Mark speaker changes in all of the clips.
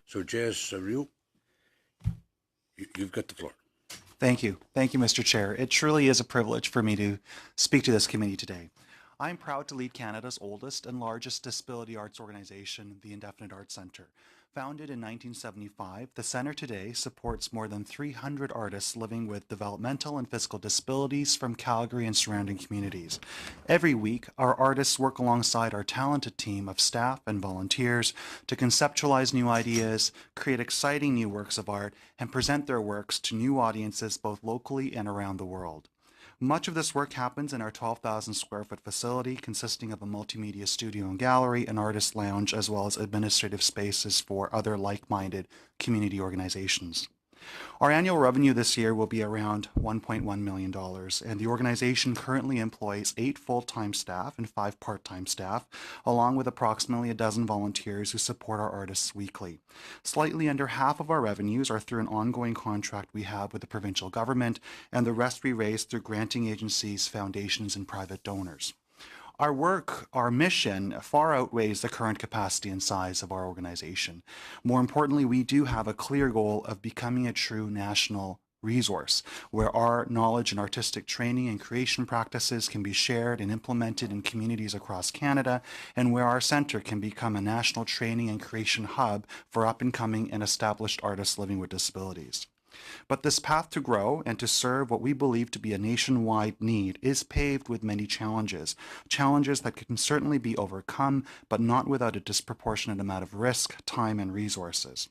Speaker 1: So, Jazz Saril, you've got the floor.
Speaker 2: Thank you. Thank you, Mr. Chair. It truly is a privilege for me to speak to this committee today. I'm proud to lead Canada's oldest and largest disability arts organization, the Indefinite Arts Centre. Founded in 1975, the Centre today supports more than 300 artists living with developmental and physical disabilities from Calgary and surrounding communities. Every week, our artists work alongside our talented team of staff and volunteers to conceptualize new ideas, create exciting new works of art, and present their works to new audiences both locally and around the world. Much of this work happens in our 12,000 square foot facility consisting of a multimedia studio and gallery, an artist lounge, as well as administrative spaces for other like-minded community organizations. Our annual revenue this year will be around $1.1 million, and the organization currently employs 8 full-time staff and 5 part-time staff, along with approximately a dozen volunteers who support our artists weekly. Slightly under half of our revenues are through an ongoing contract we have with the provincial government, and the rest we raise through granting agencies, foundations, and private donors. Our work, our mission, far outweighs the current capacity and size of our organization. More importantly, we do have a clear goal of becoming a true national resource, where our knowledge and artistic training and creation practices can be shared and implemented in communities across Canada, and where our centre can become a national training and creation hub for up-and-coming and established artists living with disabilities. But this path to grow and to serve what we believe to be a nationwide need is paved with many challenges, challenges that can certainly be overcome, but not without a disproportionate amount of risk, time, and resources.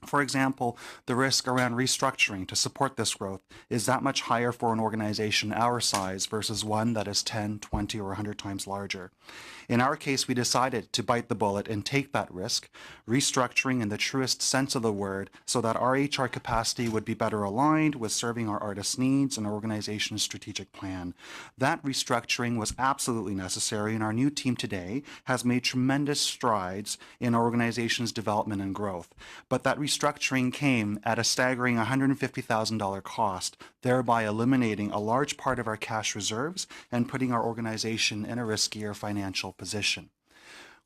Speaker 2: For example, the risk around restructuring to support this growth is that much higher for an organization our size versus one that is 10, 20, or 100 times larger. In our case, we decided to bite the bullet and take that risk, restructuring in the truest sense of the word, so that our HR capacity would be better aligned with serving our artists' needs and our organization's strategic plan. That restructuring was absolutely necessary, and our new team today has made tremendous strides in our organization's development and growth. But that restructuring came at a staggering $150,000 cost, thereby eliminating a large part of our cash reserves and putting our organization in a riskier financial position.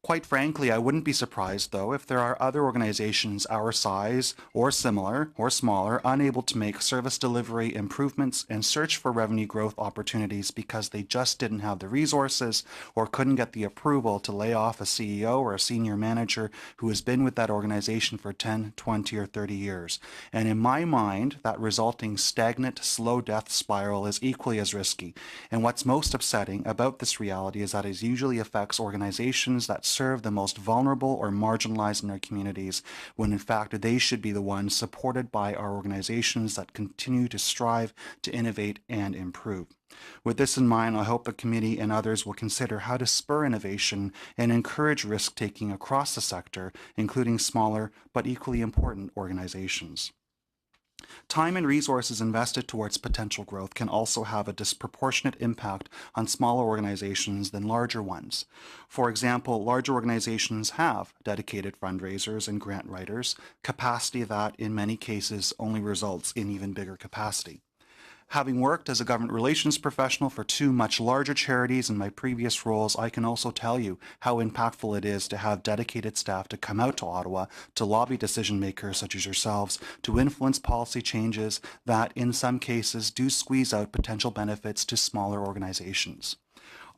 Speaker 2: Quite frankly, I wouldn't be surprised, though, if there are other organizations our size or similar or smaller unable to make service delivery improvements and search for revenue growth opportunities because they just didn't have the resources or couldn't get the approval to lay off a CEO or a senior manager who has been with that organization for 10, 20, or 30 years. And in my mind, that resulting stagnant, slow death spiral is equally as risky. And what's most upsetting about this reality is that it usually affects organizations that serve the most vulnerable or marginalized in our communities, when in fact they should be the ones supported by our organizations that continue to strive to innovate and improve. With this in mind, I hope the committee and others will consider how to spur innovation and encourage risk-taking across the sector, including smaller but equally important organizations. Time and resources invested towards potential growth can also have a disproportionate impact on smaller organizations than larger ones. For example, larger organizations have dedicated fundraisers and grant writers, capacity that in many cases only results in even bigger capacity. Having worked as a government relations professional for 2 much larger charities in my previous roles, I can also tell you how impactful it is to have dedicated staff to come out to Ottawa to lobby decision makers such as yourselves to influence policy changes that in some cases do squeeze out potential benefits to smaller organizations.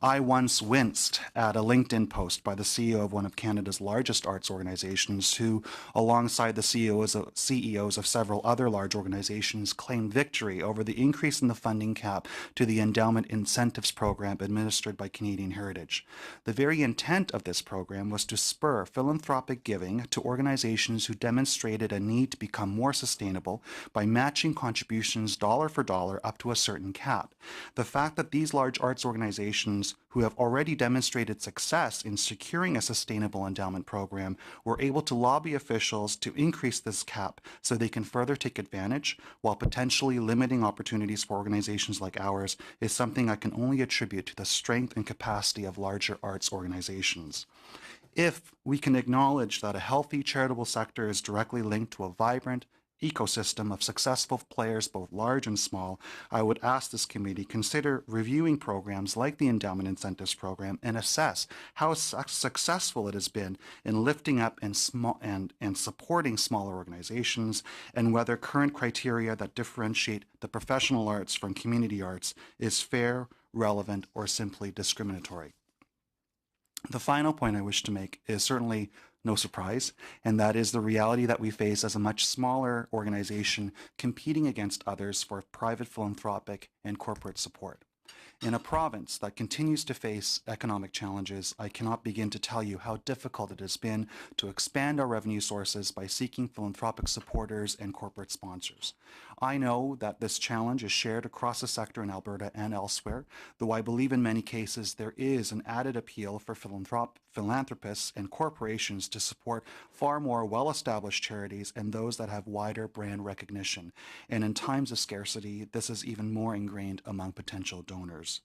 Speaker 2: I once winced at a LinkedIn post by the CEO of one of Canada's largest arts organizations who, alongside the CEOs of several other large organizations, claimed victory over the increase in the funding cap to the endowment incentives program administered by Canadian Heritage. The very intent of this program was to spur philanthropic giving to organizations who demonstrated a need to become more sustainable by matching contributions dollar for dollar up to a certain cap. The fact that these large arts organizations who have already demonstrated success in securing a sustainable endowment program were able to lobby officials to increase this cap so they can further take advantage while potentially limiting opportunities for organizations like ours is something I can only attribute to the strength and capacity of larger arts organizations. If we can acknowledge that a healthy charitable sector is directly linked to a vibrant, ecosystem of successful players, both large and small, I would ask this committee consider reviewing programs like the Endowment Incentives Program and assess how successful it has been in lifting up and supporting smaller organizations, and whether current criteria that differentiate the professional arts from community arts is fair, relevant, or simply discriminatory. The final point I wish to make is certainly no surprise, and that is the reality that we face as a much smaller organization competing against others for private philanthropic and corporate support. In a province that continues to face economic challenges, I cannot begin to tell you how difficult it has been to expand our revenue sources by seeking philanthropic supporters and corporate sponsors. I know that this challenge is shared across the sector in Alberta and elsewhere, though I believe in many cases there is an added appeal for philanthropists and corporations to support far more well-established charities and those that have wider brand recognition. And in times of scarcity, this is even more ingrained among potential donors.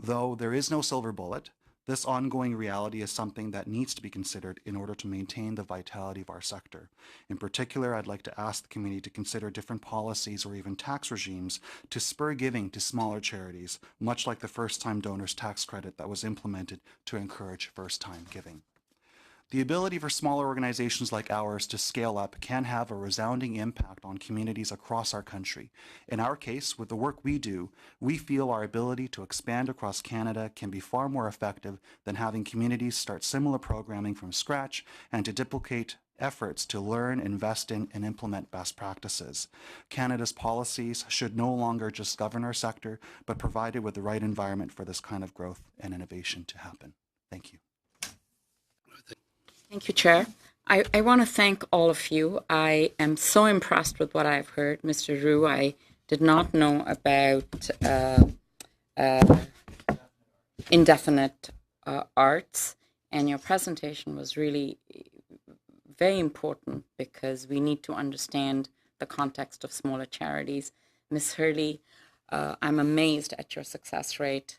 Speaker 2: Though there is no silver bullet, this ongoing reality is something that needs to be considered in order to maintain the vitality of our sector. In particular, I'd like to ask the committee to consider different policies or even tax regimes to spur giving to smaller charities, much like the first-time donors tax credit that was implemented to encourage first-time giving. The ability for smaller organizations like ours to scale up can have a resounding impact on communities across our country. In our case, with the work we do, we feel our ability to expand across Canada can be far more effective than having communities start similar programming from scratch and to duplicate efforts to learn, invest in, and implement best practices. Canada's policies should no longer just govern our sector, but provide it with the right environment for this kind of growth and innovation to happen. Thank you.
Speaker 3: Thank you, Chair. I want to thank all of you. I am so impressed with what I've heard. Mr. Roux, I did not know about indefinite arts, and your presentation was really very important because we need to understand the context of smaller charities. Ms. Hurley, I'm amazed at your success rate.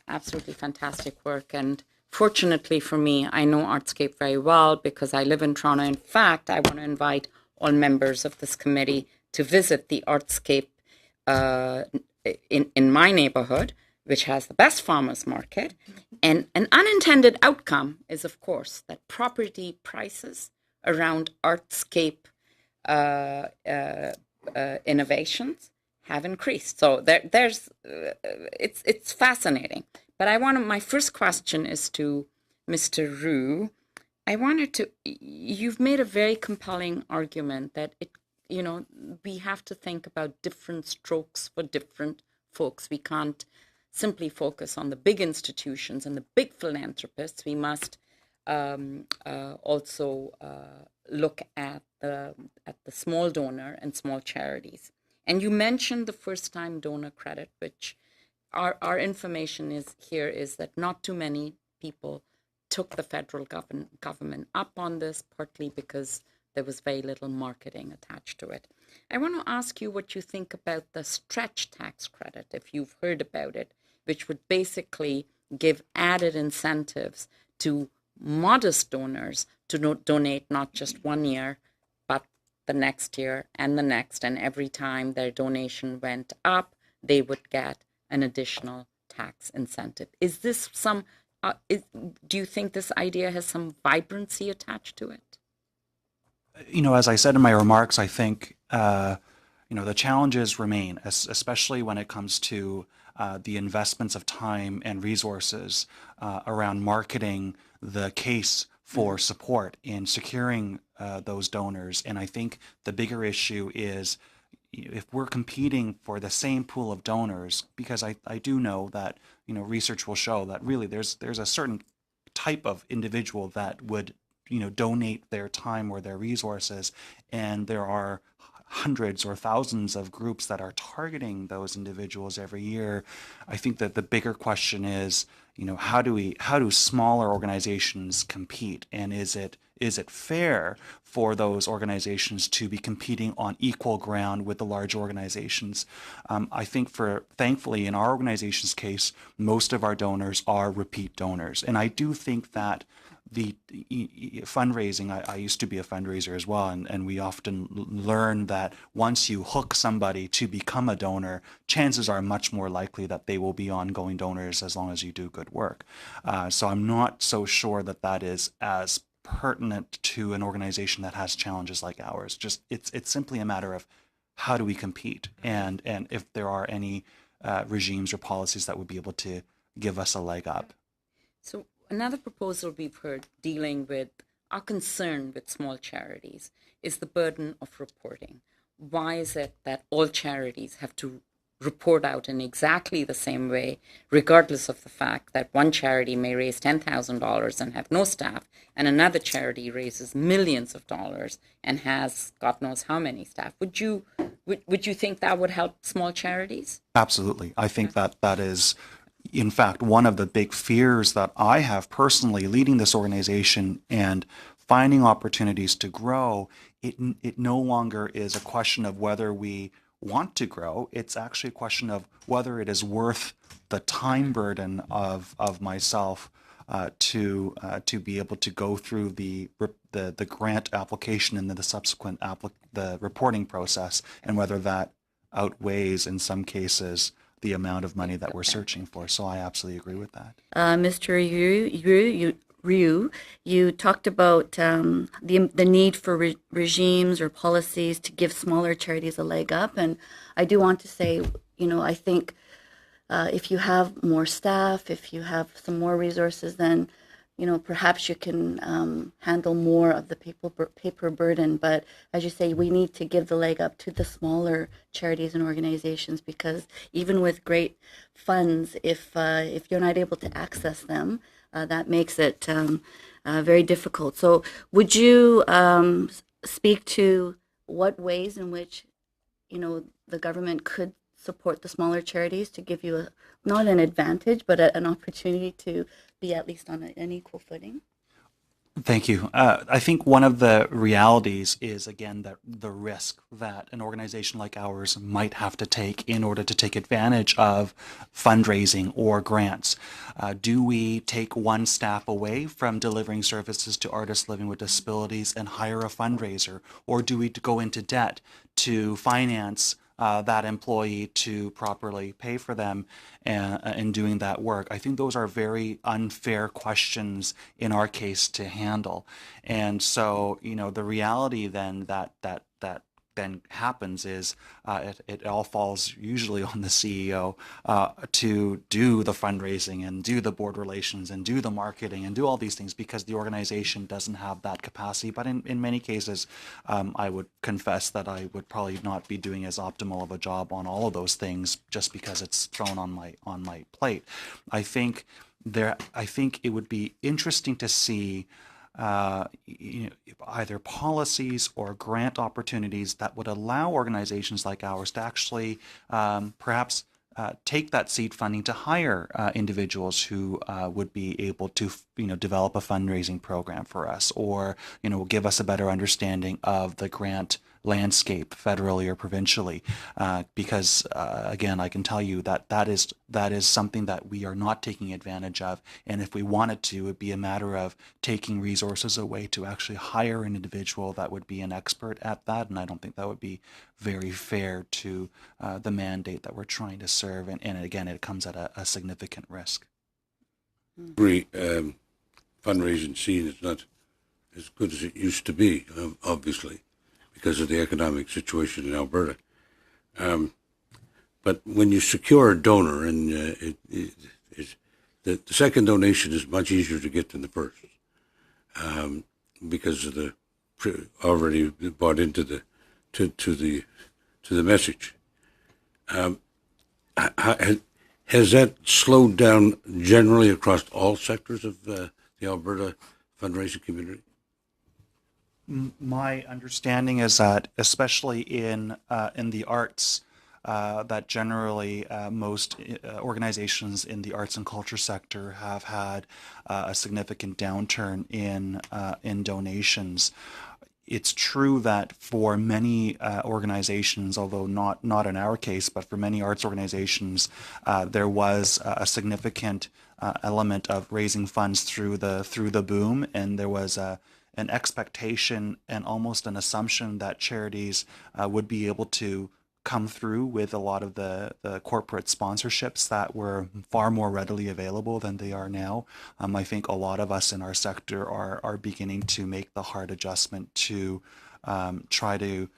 Speaker 3: Absolutely fantastic work. And fortunately for me, I know Artscape very well because I live in Toronto. In fact, I want to invite all members of this committee to visit the Artscape in my neighborhood, which has the best farmers market. And an unintended outcome is, of course, that property prices around Artscape innovations have increased. So it's fascinating. But my first question is to Mr. Roux. You've made a very compelling argument that we have to think about different strokes for different folks. We can't simply focus on the big institutions and the big philanthropists. We must also look at the small donor and small charities. And you mentioned the first-time donor credit, which our information is that not too many people took the federal government up on this, partly because there was very little marketing attached to it. I want to ask you what you think about the stretch tax credit, if you've heard about it, which would basically give added incentives to modest donors to donate not just 1 year, but the next year and the next, and every time their donation went up, they would get an additional tax incentive. Is this do you think this idea has some vibrancy attached to it?
Speaker 2: As I said in my remarks, I think, the challenges remain, especially when it comes to the investments of time and resources around marketing the case for support in securing those donors. And I think the bigger issue is if we're competing for the same pool of donors, because I do know that, research will show that really there's a certain type of individual that would, donate their time or their resources, and there are hundreds or thousands of groups that are targeting those individuals every year. I think that the bigger question is, how do smaller organizations compete, and is it fair for those organizations to be competing on equal ground with the large organizations? I think thankfully in our organization's case, most of our donors are repeat donors, and I do think that fundraising, I used to be a fundraiser as well, and we often learn that once you hook somebody to become a donor, chances are much more likely that they will be ongoing donors as long as you do good work. So I'm not so sure that that is as pertinent to an organization that has challenges like ours. Just it's simply a matter of how do we compete, and if there are any regimes or policies that would be able to give us a leg up.
Speaker 3: So another proposal we've heard dealing with our concern with small charities is the burden of reporting. Why is it that all charities have to report out in exactly the same way, regardless of the fact that one charity may raise $10,000 and have no staff, and another charity raises millions of dollars and has God knows how many staff? Would you think that would help small charities?
Speaker 2: Absolutely. I think that that is, in fact, one of the big fears that I have personally leading this organization and finding opportunities to grow. It no longer is a question of whether we want to grow. It's actually a question of whether it is worth the time burden of myself to be able to go through the grant application and then the subsequent the reporting process, and whether that outweighs in some cases the amount of money that we're searching for. So I absolutely agree with that.
Speaker 4: Mr. Ryu, you talked about the need for regimes or policies to give smaller charities a leg up. And I do want to say, I think if you have more staff, if you have some more resources, then, perhaps you can handle more of the paper burden. But as you say, we need to give the leg up to the smaller charities and organizations, because even with great funds, if you're not able to access them, that makes it very difficult. So would you speak to what ways in which, the government could support the smaller charities to give you not an advantage, but an opportunity to be at least on an equal footing?
Speaker 2: Thank you. I think one of the realities is, again, the risk that an organization like ours might have to take in order to take advantage of fundraising or grants. Do we take one staff away from delivering services to artists living with disabilities and hire a fundraiser? Or do we go into debt to finance that employee to properly pay for them in doing that work? I think those are very unfair questions in our case to handle. And so, the reality then that then happens is it all falls usually on the CEO to do the fundraising and do the board relations and do the marketing and do all these things, because the organization doesn't have that capacity. But in many cases, I would confess that I would probably not be doing as optimal of a job on all of those things just because it's thrown on my plate. I think it would be interesting to see either policies or grant opportunities that would allow organizations like ours to actually perhaps take that seed funding to hire individuals who would be able to develop a fundraising program for us, or give us a better understanding of the grant landscape federally or provincially, because again, I can tell you that is something that we are not taking advantage of. And if we wanted to, it would be a matter of taking resources away to actually hire an individual that would be an expert at that. And I don't think that would be very fair to the mandate that we're trying to serve. And again, it comes at a significant risk.
Speaker 1: Agree. Fundraising scene is not as good as it used to be, obviously, because of the economic situation in Alberta. But when you secure a donor, and the second donation is much easier to get than the first, because of the already bought into the to the message. Has that slowed down generally across all sectors of the Alberta fundraising community?
Speaker 2: My understanding is that, especially in the arts, that generally most organizations in the arts and culture sector have had a significant downturn in donations. it's true that for many organizations, although not in our case, but for many arts organizations, there was a significant element of raising funds through the boom, and there was an expectation and almost an assumption that charities would be able to come through with a lot of the corporate sponsorships that were far more readily available than they are now. I think a lot of us in our sector are beginning to make the hard adjustment to try to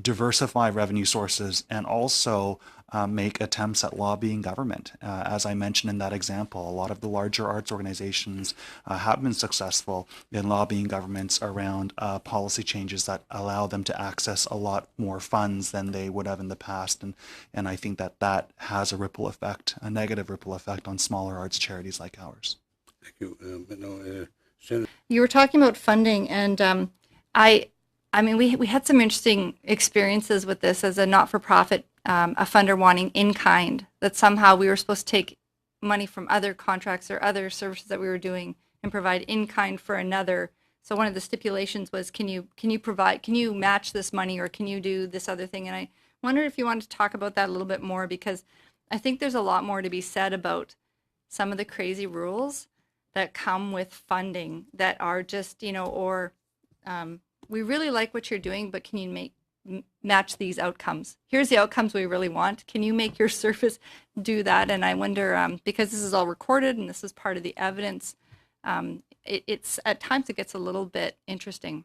Speaker 2: diversify revenue sources and also make attempts at lobbying government. As I mentioned in that example, a lot of the larger arts organizations have been successful in lobbying governments around policy changes that allow them to access a lot more funds than they would have in the past. And I think that has a ripple effect, a negative ripple effect on smaller arts charities like ours.
Speaker 1: Thank you. Senator.
Speaker 5: You were talking about funding, and I mean, we had some interesting experiences with this as a not-for-profit, a funder wanting in-kind, that somehow we were supposed to take money from other contracts or other services that we were doing and provide in-kind for another. So one of the stipulations was, can you match this money, or can you do this other thing? And I wondered if you wanted to talk about that a little bit more, because I think there's a lot more to be said about some of the crazy rules that come with funding that are just, we really like what you're doing, but can you match these outcomes? Here's the outcomes we really want. Can you make your service do that? And I wonder, because this is all recorded and this is part of the evidence, it's at times it gets a little bit interesting.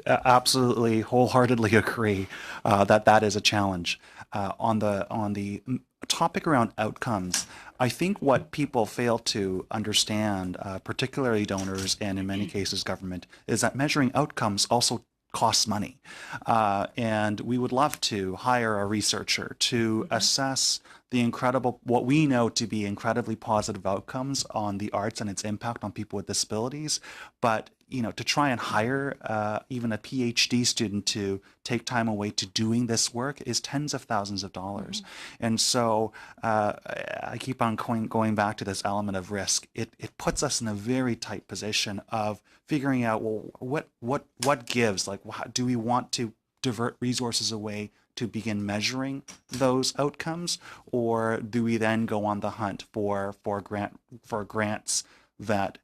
Speaker 2: Absolutely, wholeheartedly agree that is a challenge. On the topic around outcomes, I think what people fail to understand, particularly donors and in many cases government, is that measuring outcomes also costs money. And we would love to hire a researcher to assess what we know to be incredibly positive outcomes on the arts and its impact on people with disabilities. But to try and hire even a PhD student to take time away to doing this work is tens of thousands of dollars. And so I keep on going back to this element of risk. It puts us in a very tight position of figuring out, well, what gives? Like, do we want to divert resources away to begin measuring those outcomes, or do we then go on the hunt for grants that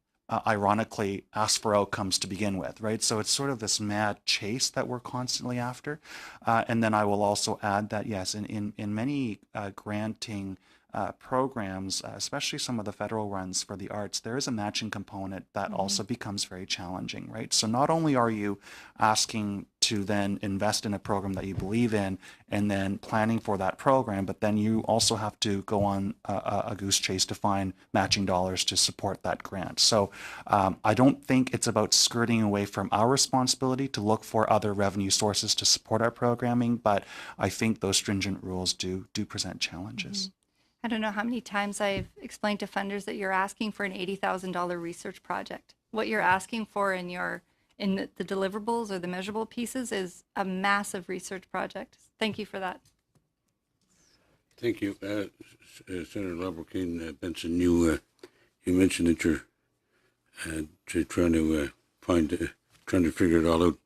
Speaker 2: ironically ask for outcomes to begin with, right? So it's sort of this mad chase that we're constantly after. And then I will also add that, yes, in many granting programs, especially some of the federal ones for the arts, there is a matching component that also becomes very challenging, right? So not only are you asking to then invest in a program that you believe in and then planning for that program, but then you also have to go on a goose chase to find matching dollars to support that grant. So I don't think it's about skirting away from our responsibility to look for other revenue sources to support our programming, but I think those stringent rules do present challenges.
Speaker 5: I don't know how many times I've explained to funders that you're asking for an $80,000 research project. What you're asking for in the deliverables or the measurable pieces is a massive research project. Thank you for that.
Speaker 1: Thank you. Senator Labroquin, Benson, you mentioned that you're trying to figure it all out.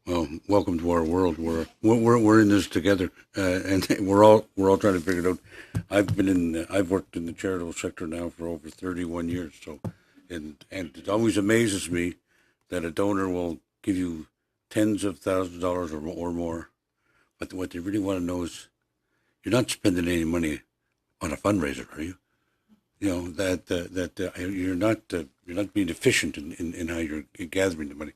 Speaker 1: Well, welcome to our world. We're in this together, and we're all trying to figure it out. I've worked in the charitable sector now for over 31 years. So, and it always amazes me that a donor will give you tens of thousands of dollars or more, but what they really want to know is, you're not spending any money on a fundraiser, are you? That you're not being efficient in how you're gathering the money.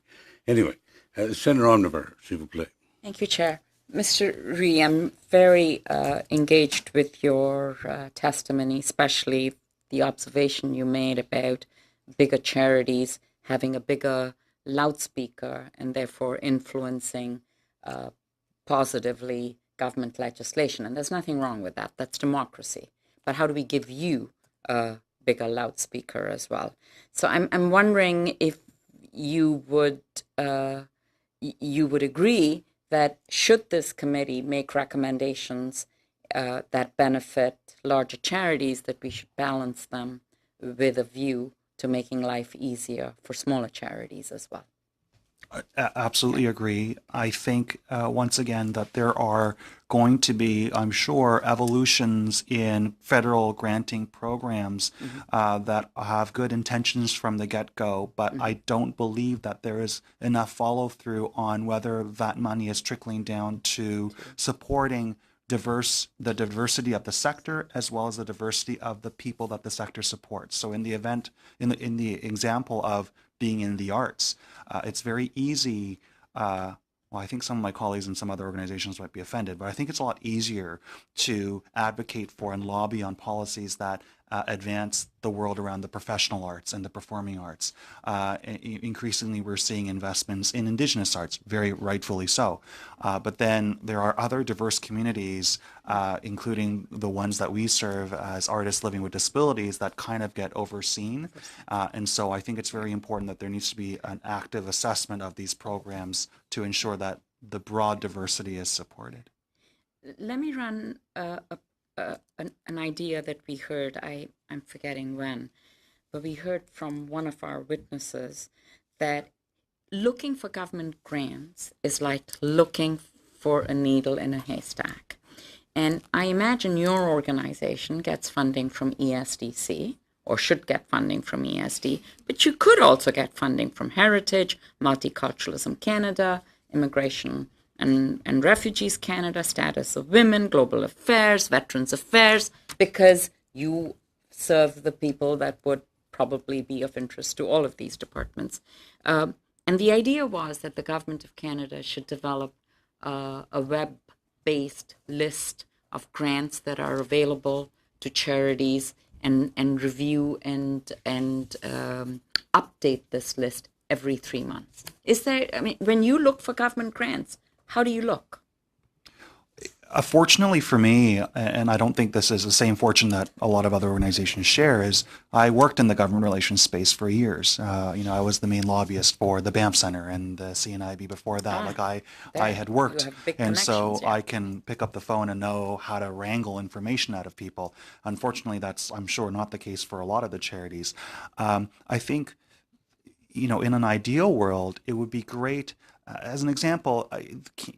Speaker 1: Anyway, Senator Omnivar, s'il vous plaît.
Speaker 3: Thank you, Chair. Mr. Ree, I'm very engaged with your testimony, especially the observation you made about bigger charities having a bigger loudspeaker and therefore influencing positively government legislation. And there's nothing wrong with that. That's democracy. But how do we give you a bigger loudspeaker as well? So I'm wondering if you would agree that should this committee make recommendations that benefit larger charities, that we should balance them with a view to making life easier for smaller charities as well.
Speaker 2: Absolutely agree. I think, once again, that there are going to be, I'm sure, evolutions in federal granting programs that have good intentions from the get-go, but I don't believe that there is enough follow-through on whether that money is trickling down to supporting the diversity of the sector as well as the diversity of the people that the sector supports. So in the event, in the example of being in the arts, it's very easy. Well, I think some of my colleagues in some other organizations might be offended, but I think it's a lot easier to advocate for and lobby on policies that advance the world around the professional arts and the performing arts. Increasingly, we're seeing investments in Indigenous arts, very rightfully so. But then there are other diverse communities, including the ones that we serve as artists living with disabilities, that kind of get overseen. And so I think it's very important that there needs to be an active assessment of these programs to ensure that the broad diversity is supported.
Speaker 3: Let me run an idea that we heard, I'm forgetting when, but we heard from one of our witnesses that looking for government grants is like looking for a needle in a haystack. And I imagine your organization gets funding from ESDC, or should get funding from ESD, but you could also get funding from Heritage, Multiculturalism Canada, Immigration and Refugees Canada, Status of Women, Global Affairs, Veterans Affairs, because you serve the people that would probably be of interest to all of these departments. And the idea was that the Government of Canada should develop a web-based list of grants that are available to charities and review and update this list every 3 months. Is there, I mean, when you look for government grants, how do you look?
Speaker 2: Fortunately for me, and I don't think this is the same fortune that a lot of other organizations share, is I worked in the government relations space for years. I was the main lobbyist for the Banff Center and the CNIB before that. I had worked, and so
Speaker 3: yeah.
Speaker 2: I can pick up the phone and know how to wrangle information out of people. Unfortunately, that's, I'm sure, not the case for a lot of the charities. I think, in an ideal world, it would be great. As an example,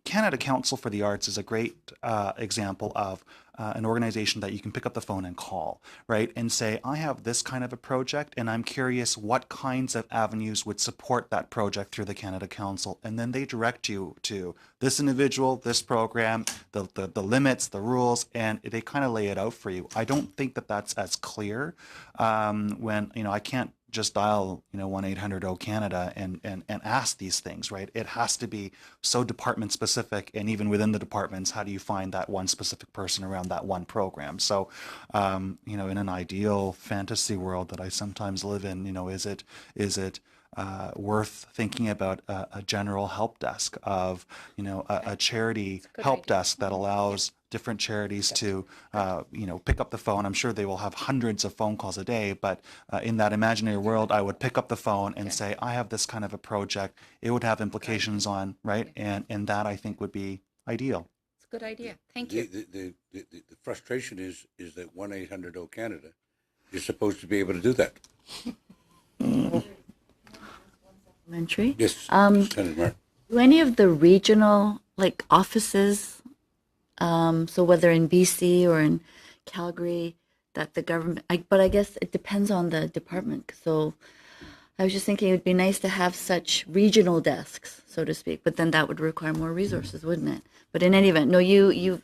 Speaker 2: Canada Council for the Arts is a great example of an organization that you can pick up the phone and call, right? And say, I have this kind of a project and I'm curious what kinds of avenues would support that project through the Canada Council. And then they direct you to this individual, this program, the limits, the rules, and they kind of lay it out for you. I don't think that that's as clear when, I can't just dial 1-800-O-Canada and ask these things, right? It has to be so department specific, and even within the departments, how do you find that one specific person around that one program? So in an ideal fantasy world that I sometimes live in, is it worth thinking about a general help desk of a charity help desk that allows different charities to pick up the phone. I'm sure they will have hundreds of phone calls a day, but in that imaginary world, I would pick up the phone and say, I have this kind of a project. It would have implications on, right? And that, I think, would be ideal.
Speaker 3: It's a good idea. Thank you.
Speaker 1: The frustration is that 1-800-O-Canada is supposed to be able to do that.
Speaker 4: Elementary.
Speaker 1: Yes, Senator Martin.
Speaker 4: Do any of the regional offices, so whether in BC or in Calgary, that the government, but I guess it depends on the department. So I was just thinking it would be nice to have such regional desks, so to speak, but then that would require more resources, wouldn't it? But in any event, no, you're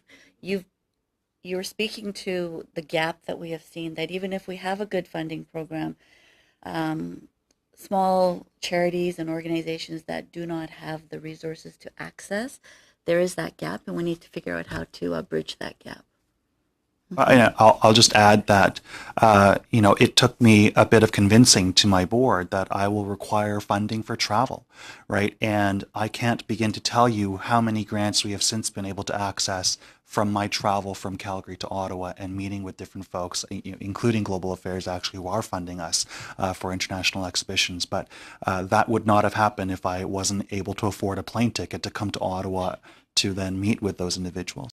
Speaker 4: speaking to the gap that we have seen, that even if we have a good funding program, small charities and organizations that do not have the resources to access, there is that gap, and we need to figure out how to bridge that gap.
Speaker 2: I'll just add that, it took me a bit of convincing to my board that I will require funding for travel, right? And I can't begin to tell you how many grants we have since been able to access from my travel from Calgary to Ottawa and meeting with different folks, including Global Affairs, actually, who are funding us for international exhibitions. But that would not have happened if I wasn't able to afford a plane ticket to come to Ottawa to then meet with those individuals.